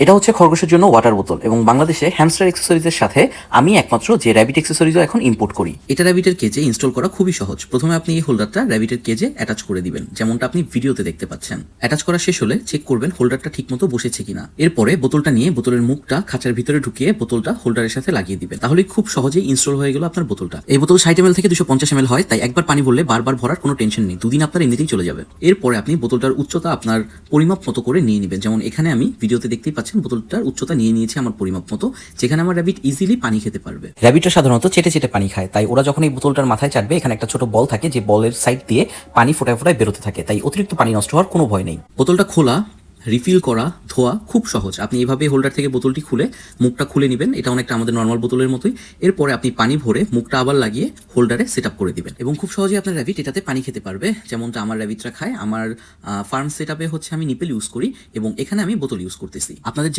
এটা হচ্ছে খরগোশের জন্য ওয়াটার বোতল এবং বাংলাদেশে হ্যামস্টার অ্যাক্সেসরিজের সাথে আমি একমাত্র যে র্যাবিট অ্যাক্সেসরিজও এখন ইম্পোর্ট করি। এটা র্যাবিটের কেজে ইনস্টল করা খুবই সহজ। প্রথমে আপনি এই হোল্ডারটা র্যাবিটের কেজে অ্যাটাচ করে দিবেন, যেমনটা আপনি ভিডিওতে দেখতে পাচ্ছেন। অ্যাটাচ করা শেষ হলে চেক করবেন হোল্ডারটা ঠিকমতো বসেছে কিনা। এরপরে বোতলটা নিয়ে বোতলের মুখটা খাঁচার ভিতরে ঢুকিয়ে বোতলটা হোল্ডারের সাথে লাগিয়ে দিবেন, তাহলে খুব সহজেই ইনস্টল হয়ে গেল আপনার বোতলটা। এই বোতল 60 ml থেকে 250 ml হয়, তাই একবার পানি ভরলে বারবার ভরার কোনো টেনশন নেই, দুদিন আপনার এমনিতেই চলে যাবে। এরপরে আপনি বোতলটার উচ্চতা আপনার পরিমাপ মতো করে নিয়ে নেবেন। যেমন এখানে আমি ভিডিওতে দেখতেই পাচ্ছেন বোতলটার উচ্চতা নিয়ে নিয়েছি আমার পরিমাপ মতো, যেখানে আমার র্যাবিট ইজিলি পানি খেতে পারবে। র্যাবিটরা সাধারণত চেটে চেটে পানি খায়, তাই ওরা যখন এই বোতলটার মাথায় চাটবে এখানে একটা ছোট বল থাকে, যে বলের সাইড দিয়ে পানি ফোটায় ফোটায় বেরোতে থাকে, তাই অতিরিক্ত পানি নষ্ট হওয়ার কোনো ভয় নেই। বোতলটা খোলা, রিফিল করা, ধোয়া খুব সহজ। আপনি এইভাবে হোল্ডার থেকে বোতলটি খুলে মুখটা খুলে নেবেন, এটা অনেকটা আমাদের নর্মাল বোতলের মতোই। এরপরে আপনি পানি ভরে মুখটা আবার লাগিয়ে হোল্ডারে সেট আপ করে দিবেন এবং খুব সহজেই আপনার র্যাবিট এটাতে পানি খেতে পারবে, যেমনটা আমার র্যাবিটরা খায়। আমার ফার্ম সেট আপে হচ্ছে আমি নিপেল ইউজ করি এবং এখানে আমি বোতল ইউজ করতেছি। আপনাদের